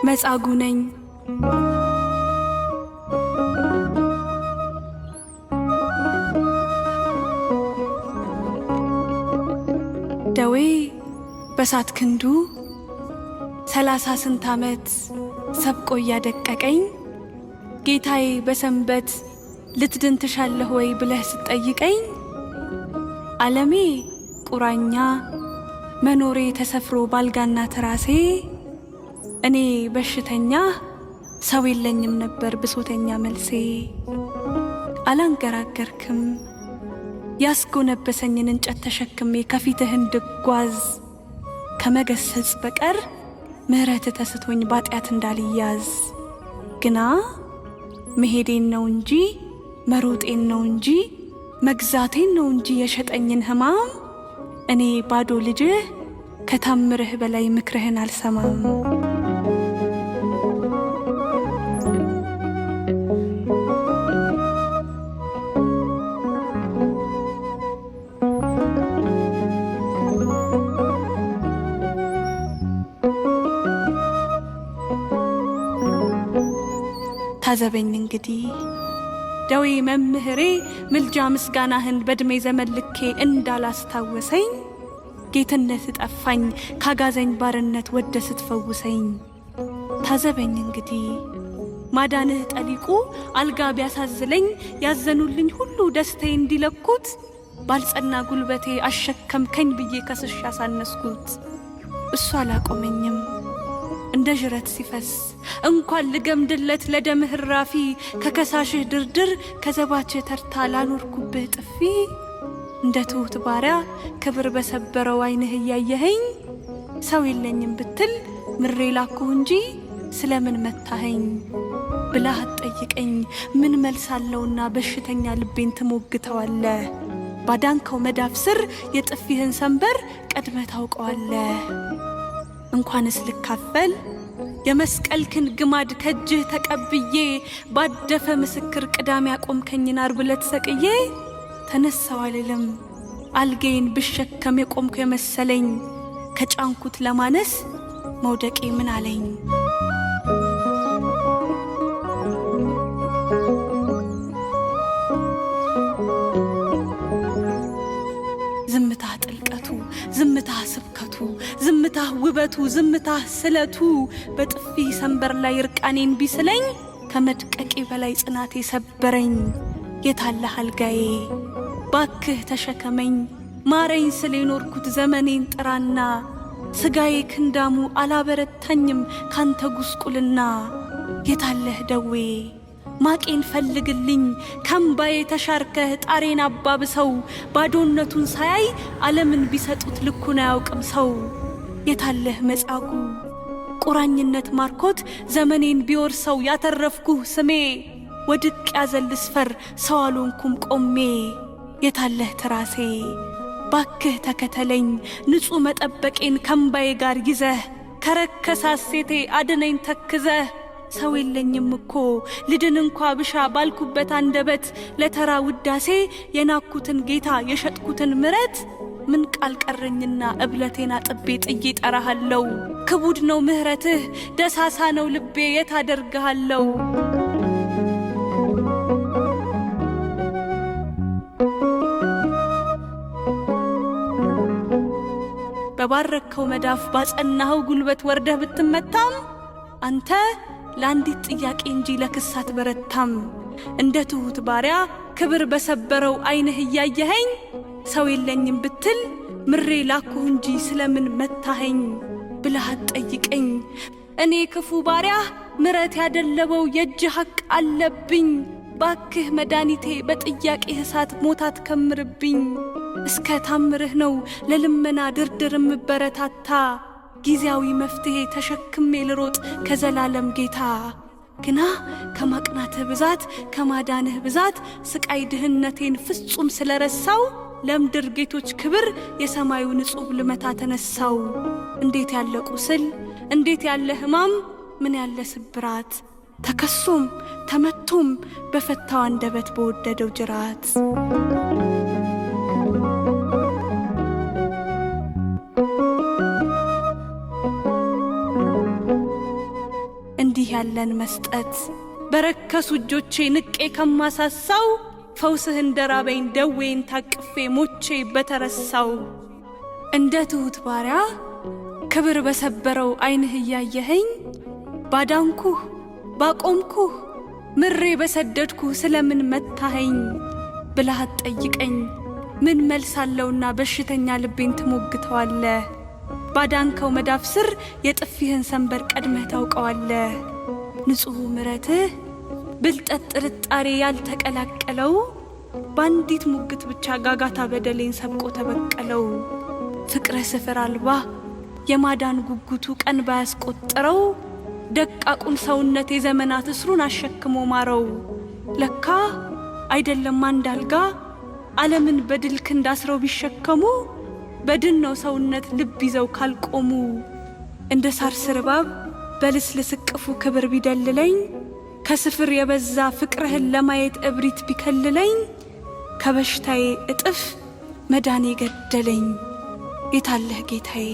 መጻጉ ነኝ። ደዌ በሳት ክንዱ 30 ስንት ዓመት ሰብቆ እያደቀቀኝ ጌታዬ በሰንበት ልትድን ትሻለህ ወይ ብለህ ስትጠይቀኝ ዓለሜ ቁራኛ መኖሬ ተሰፍሮ ባልጋና ትራሴ እኔ በሽተኛ ሰው የለኝም ነበር ብሶተኛ መልሴ። አላንገራገርክም ያስጎነበሰኝን እንጨት ተሸክሜ ከፊትህ እንድጓዝ ከመገሰጽ በቀር ምሕረት ተስቶኝ ባጢአት እንዳልያዝ። ግና መሄዴን ነው እንጂ መሮጤን ነው እንጂ መግዛቴን ነው እንጂ የሸጠኝን ሕማም እኔ ባዶ ልጅህ ከታምርህ በላይ ምክርህን አልሰማም። ታዘበኝ እንግዲህ ደዌ መምህሬ ምልጃ ምስጋናህን በዕድሜ ዘመን ልኬ እንዳላስታወሰኝ ጌትነት ጠፋኝ ካጋዘኝ ባርነት ወደ ስትፈውሰኝ። ታዘበኝ እንግዲህ ማዳንህ ጠሊቁ አልጋ ቢያሳዝለኝ ያዘኑልኝ ሁሉ ደስታዬ እንዲለኩት ባልጸና ጉልበቴ አሸከምከኝ ብዬ ከስሽ ያሳነስኩት። እሱ አላቆመኝም እንደ ጅረት ሲፈስ እንኳን ልገምድለት ለደምህ ራፊ ከከሳሽህ ድርድር ከዘባችህ ተርታ ላኖርኩብህ ጥፊ። እንደ ትሁት ባሪያ ክብር በሰበረው ዓይንህ እያየኸኝ ሰው የለኝም ብትል ምሬ ላኩህ እንጂ ስለምን መታኸኝ ብላህ አትጠይቀኝ። ምን መልሳለውና በሽተኛ ልቤን ትሞግተዋለህ? ባዳንከው መዳፍ ስር የጥፊህን ሰንበር ቀድመህ ታውቀዋለህ። እንኳንስ ልካፈል የመስቀልክን ግማድ ከእጅህ ተቀብዬ ባደፈ ምስክር ቅዳሜ ያቆምከኝን ዓርብ ዕለት ሰቅዬ ተነሳው አልልም አልጋዬን ብሸከም የቆምኩ የመሰለኝ ከጫንኩት ለማነስ መውደቄ ምን አለኝ? ዝምታህ ጥልቀቱ፣ ዝምታህ ስብከቱ፣ ዝምታህ ውበቱ፣ ዝምታህ ስለቱ በጥፊ ሰንበር ላይ እርቃኔን ቢስለኝ ከመድቀቄ በላይ ጽናቴ ሰበረኝ። የታለህ አልጋዬ ባክህ ተሸከመኝ ማረኝ ስለ ኖርኩት ዘመኔን ጥራና ስጋዬ ክንዳሙ አላበረታኝም ካንተ ጉስቁልና። የታለህ ደዌ ማቄን ፈልግልኝ ከምባዬ ተሻርከህ ጣሬን አባብሰው ባዶነቱን ሳያይ ዓለምን ቢሰጡት ልኩን አያውቅም ሰው። የታለህ መጻጉ ቁራኝነት ማርኮት ዘመኔን ቢወርሰው ያተረፍኩህ ስሜ ወድቅ ያዘል ስፈር ሰው አልሆንኩም ቆሜ። የታለህ ትራሴ ባክህ ተከተለኝ ንጹሕ መጠበቄን ከምባዬ ጋር ይዘህ ከረከሳ ሴቴ አድነኝ ተክዘህ። ሰው የለኝም እኮ ልድን እንኳ ብሻ ባልኩበት አንደበት ለተራ ውዳሴ የናኩትን ጌታ የሸጥኩትን ምረት ምን ቃል ቀረኝና እብለቴን አጥቤ ጥዬ ጠራሃለው። ክቡድ ነው ምህረትህ ደሳሳ ነው ልቤ የት አደርግሃለው? በባረከው መዳፍ ባጸናኸው ጉልበት ወርደህ ብትመታም አንተ ለአንዲት ጥያቄ እንጂ ለክሳት በረታም። እንደ ትሁት ባሪያ ክብር በሰበረው ዓይንህ እያየኸኝ ሰው የለኝም ብትል ምሬ ላኩህ እንጂ ስለምን መታኸኝ ብለህ አትጠይቀኝ። እኔ ክፉ ባሪያ ምረት ያደለበው የእጅ ሐቅ አለብኝ። ባክህ መድኃኒቴ በጥያቄህ እሳት ሞታት ከምርብኝ። እስከ ታምርህ ነው ለልመና ድርድር እምበረታታ ጊዜያዊ መፍትሄ ተሸክሜ ልሮጥ ከዘላለም ጌታ። ግና ከማቅናትህ ብዛት ከማዳንህ ብዛት ስቃይ ድህነቴን ፍጹም ስለረሳው ለምድር ጌቶች ክብር የሰማዩ ንጹሕ ልመታ ተነሳው። እንዴት ያለ ቁስል እንዴት ያለ ሕማም ምን ያለ ስብራት ተከሶም ተመቶም በፈታው አንደበት በወደደው ጅራት። እንዲህ ያለን መስጠት በረከሱ እጆቼ ንቄ ከማሳሳው ፈውስህ እንደራበኝ ደዌን ታቅፌ ሞቼ በተረሳው እንደ ትሁት ባሪያ ክብር በሰበረው ዓይንህ እያየኸኝ ባዳንኩህ ባቆምኩህ ምሬ በሰደድኩህ ስለምን መታኸኝ ብለህ አትጠይቀኝ ምን መልሳለውና በሽተኛ ልቤን ትሞግተዋለህ ባዳንከው መዳፍ ስር የጥፊህን ሰንበር ቀድመህ ታውቀዋለህ ንጹሕ ምሕረትህ ብልጠት ጥርጣሬ ያልተቀላቀለው ባንዲት ሙግት ብቻ ጋጋታ በደሌን ሰብቆ ተበቀለው ፍቅረ ስፍር አልባ የማዳን ጉጉቱ ቀን ባያስቆጥረው ደቃቁን ሰውነት የዘመናት እስሩን አሸክሞ ማረው ለካ አይደለም አንድ አልጋ ዓለምን በድል ክንድ አስረው ቢሸከሙ በድን ነው ሰውነት ልብ ይዘው ካልቆሙ እንደ ሳር ስርባብ በልስልስ እቅፉ ክብር ቢደልለኝ ከስፍር የበዛ ፍቅርህን ለማየት እብሪት ቢከልለኝ ከበሽታዬ እጥፍ መዳኔ ገደለኝ የታለህ ጌታዬ